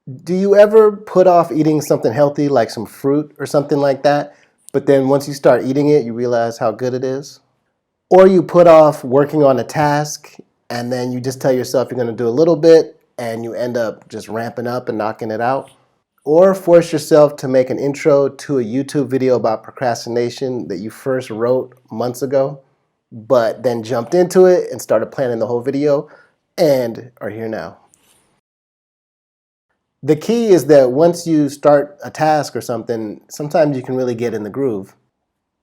Do you ever put off eating something healthy like some fruit or something like that, but then once you start eating it, you realize how good it is? Or you put off working on a task and then you just tell yourself you're going to do a little bit and you end up just ramping up and knocking it out? Or force yourself to make an intro to a YouTube video about procrastination that you first wrote months ago, but then jumped into it and started planning the whole video and are here now. The key is that once you start a task or something, sometimes you can really get in the groove.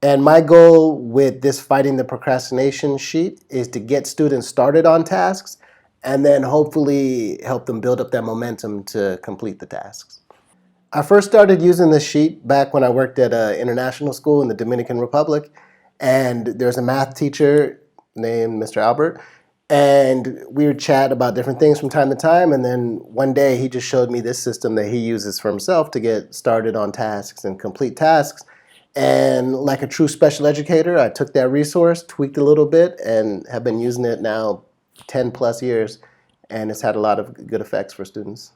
And my goal with this Fighting the Procrastination sheet is to get students started on tasks and then hopefully help them build up that momentum to complete the tasks. I first started using this sheet back when I worked at an international school in the Dominican Republic, and there's a math teacher named Mr. Albert, and we would chat about different things from time to time, and then one day he just showed me this system that he uses for himself to get started on tasks and complete tasks. And like a true special educator, I took that resource, tweaked a little bit, and have been using it now 10 plus years, and it's had a lot of good effects for students,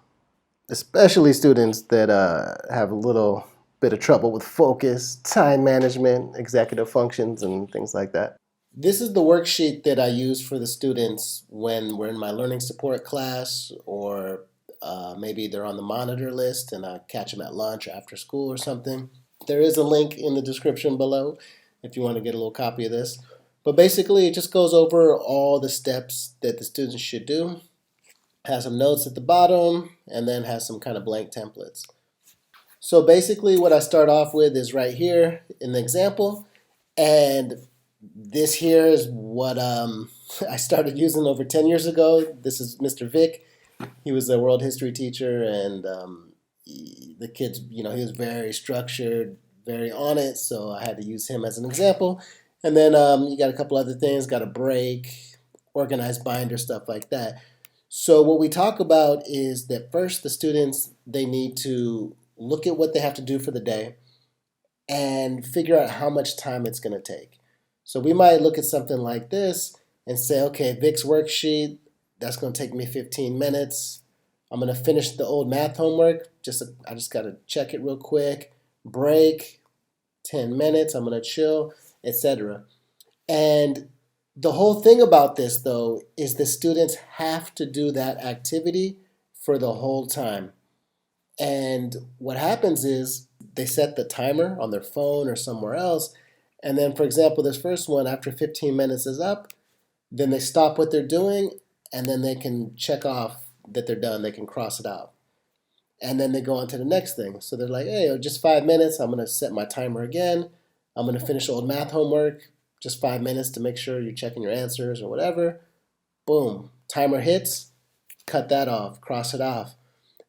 especially students that have a little bit of trouble with focus, time management, executive functions, and things like that. This is the worksheet that I use for the students when we're in my learning support class, or maybe they're on the monitor list and I catch them at lunch or after school or something. There is a link in the description below if you want to get a little copy of this. But basically, it just goes over all the steps that the students should do, has some notes at the bottom, and then has some kind of blank templates. So basically what I start off with is right here in the example, and this here is what I started using over 10 years ago. This is Mr. Vic. He was a world history teacher, and the kids, he was very structured, very on it, so I had to use him as an example. And then you got a couple other things, got a break, organized binder, stuff like that. So what we talk about is that first the students, they need to look at what they have to do for the day and figure out how much time it's going to take. So we might look at something like this and say, okay, Vic's worksheet, that's going to take me 15 minutes. I'm going to finish the old math homework. I just got to check it real quick. Break, 10 minutes, I'm going to chill, etc. And the whole thing about this, though, is the students have to do that activity for the whole time. And what happens is they set the timer on their phone or somewhere else. And then, for example, this first one, after 15 minutes is up, then they stop what they're doing, and then they can check off that they're done. They can cross it out. And then they go on to the next thing. So they're like, hey, just 5 minutes. I'm going to set my timer again. I'm going to finish old math homework. Just 5 minutes to make sure you're checking your answers or whatever. Boom. Timer hits. Cut that off. Cross it off.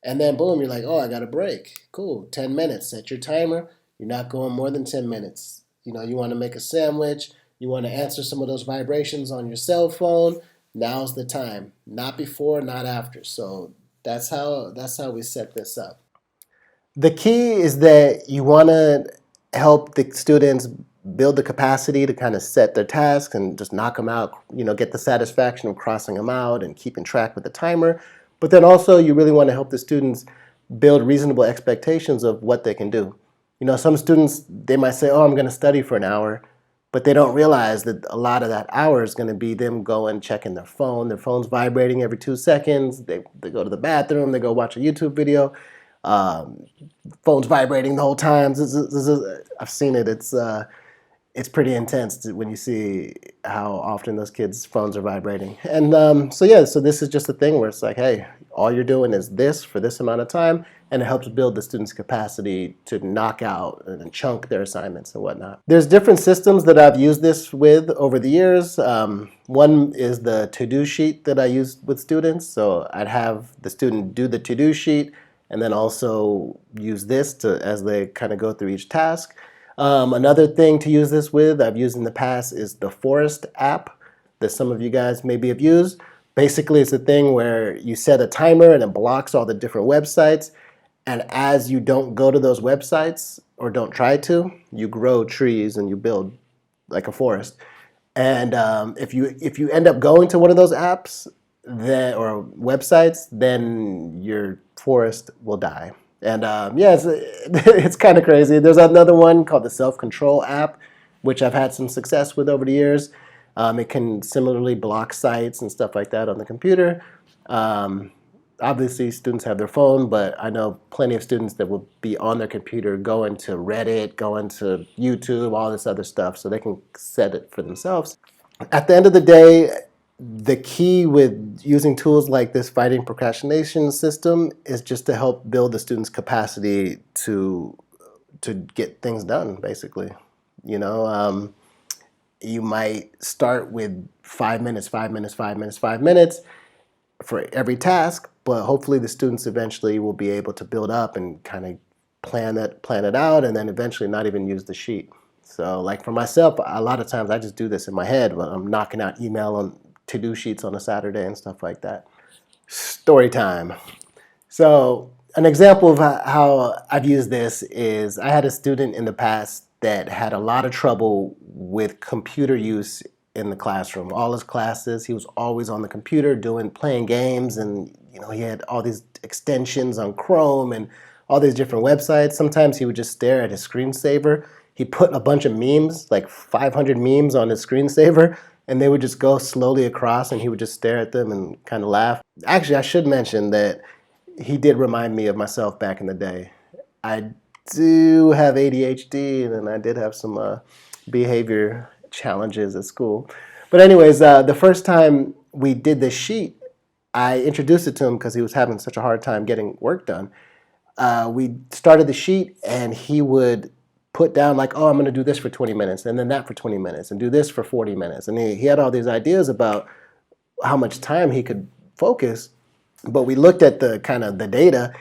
And then boom, you're like, oh, I got a break. Cool. 10 minutes. Set your timer. You're not going more than 10 minutes. You want to make a sandwich. You want to answer some of those vibrations on your cell phone. Now's the time. Not before, not after. So that's how we set this up. The key is that you want to help the students build the capacity to kind of set their tasks and just knock them out, get the satisfaction of crossing them out and keeping track with the timer. But then also you really want to help the students build reasonable expectations of what they can do. Some students, they might say, oh, I'm going to study for an hour, but they don't realize that a lot of that hour is going to be them going, checking their phone. Their phone's vibrating every 2 seconds. They go to the bathroom. They go watch a YouTube video. Phone's vibrating the whole time. I've seen it. It's pretty intense when you see how often those kids' phones are vibrating. And so this is just a thing where it's like, hey, all you're doing is this for this amount of time, and it helps build the student's capacity to knock out and chunk their assignments and whatnot. There's different systems that I've used this with over the years. One is the to-do sheet that I use with students. So I'd have the student do the to-do sheet and then also use this as they kind of go through each task. Another thing to use this with, I've used in the past, is the Forest app that some of you guys maybe have used. Basically, it's a thing where you set a timer and it blocks all the different websites. And as you don't go to those websites or don't try to, you grow trees and you build like a forest. And if you end up going to one of those apps, then, or websites, then your forest will die. And yeah, it's kind of crazy. There's another one called the Self-Control app, which I've had some success with over the years. It can similarly block sites and stuff like that on the computer. Um, Obviously, students have their phone, but I know plenty of students that will be on their computer going to Reddit, going to YouTube, all this other stuff, so they can set it for themselves. At the end of the day, the key with using tools like this fighting procrastination system is just to help build the student's capacity to get things done, basically. You know, you might start with 5 minutes, 5 minutes, 5 minutes, 5 minutes for every task, but hopefully the students eventually will be able to build up and kind of plan it out, and then eventually not even use the sheet. So like for myself, a lot of times I just do this in my head when I'm knocking out email on to-do sheets on a Saturday and stuff like that. Story time. So an example of how I've used this is I had a student in the past that had a lot of trouble with computer use in the classroom. All his classes, he was always on the computer playing games, and he had all these extensions on Chrome and all these different websites. Sometimes he would just stare at his screensaver. He put a bunch of memes, like 500 memes on his screensaver, and they would just go slowly across, and he would just stare at them and kind of laugh. Actually, I should mention that he did remind me of myself back in the day. I do have ADHD, and I did have some behavior challenges at school. But anyways, the first time we did this sheet, I introduced it to him because he was having such a hard time getting work done. We started the sheet, and he would put down like, oh, I'm going to do this for 20 minutes, and then that for 20 minutes, and do this for 40 minutes. And he had all these ideas about how much time he could focus. But we looked at the kind of the data,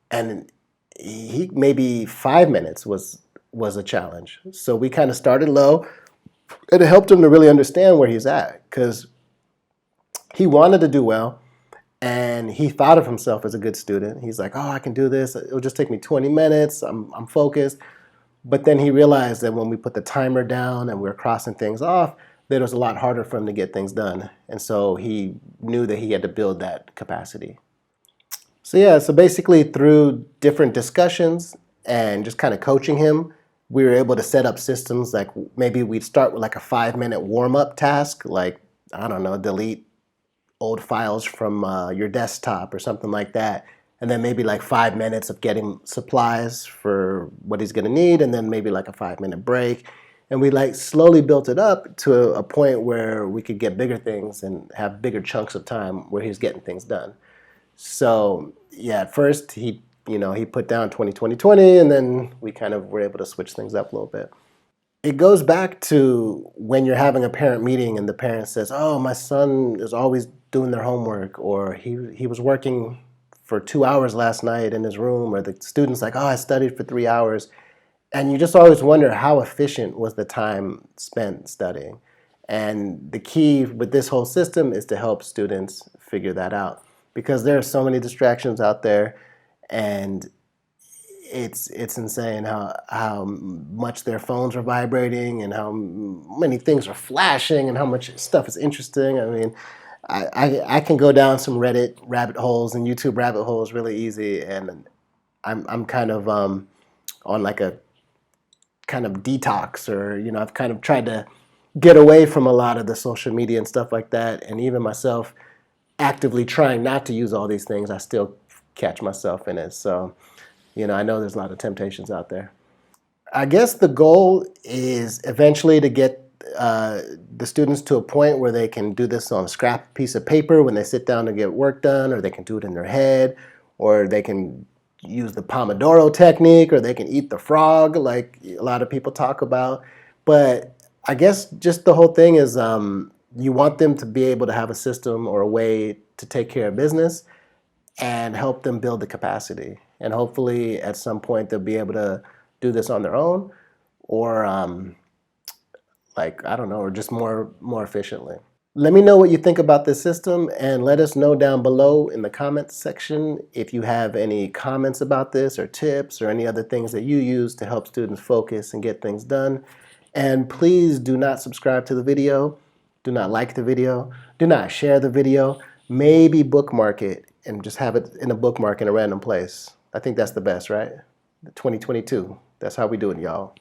and he maybe 5 minutes was a challenge. So we kind of started low, and it helped him to really understand where he's at, because he wanted to do well, and he thought of himself as a good student. He's like, oh, I can do this. It'll just take me 20 minutes. I'm focused. But then he realized that when we put the timer down and we were crossing things off, that it was a lot harder for him to get things done. And so he knew that he had to build that capacity. So yeah, so basically through different discussions and just kind of coaching him, we were able to set up systems like maybe we'd start with like a 5-minute warm-up task, like, I don't know, delete old files from your desktop or something like that. And then maybe like 5 minutes of getting supplies for what he's going to need, and then maybe like a 5-minute break. And we like slowly built it up to a point where we could get bigger things and have bigger chunks of time where he's getting things done. So yeah, at first he put down 20-20-20, and then we kind of were able to switch things up a little bit. It goes back to when you're having a parent meeting and the parent says, oh, my son is always doing their homework, or he was working for 2 hours last night in his room, or the student's like, oh, I studied for 3 hours. And you just always wonder how efficient was the time spent studying. And the key with this whole system is to help students figure that out, because there are so many distractions out there, and it's insane how much their phones are vibrating and how many things are flashing and how much stuff is interesting. I mean, I can go down some Reddit rabbit holes and YouTube rabbit holes really easy, and I'm kind of on like a kind of detox, or I've kind of tried to get away from a lot of the social media and stuff like that, and even myself actively trying not to use all these things, I still catch myself in it. So I know there's a lot of temptations out there. I guess the goal is eventually to get the students to a point where they can do this on a scrap piece of paper when they sit down to get work done, or they can do it in their head, or they can use the Pomodoro technique, or they can eat the frog like a lot of people talk about. But I guess just the whole thing is you want them to be able to have a system or a way to take care of business and help them build the capacity. And hopefully at some point they'll be able to do this on their own, or I don't know, or just more efficiently. Let me know what you think about this system, and let us know down below in the comments section if you have any comments about this, or tips, or any other things that you use to help students focus and get things done. And please do not subscribe to the video, do not like the video, do not share the video. maybe bookmark it and just have it in a bookmark in a random place. I think that's the best, right? 2022. That's how we do it, y'all.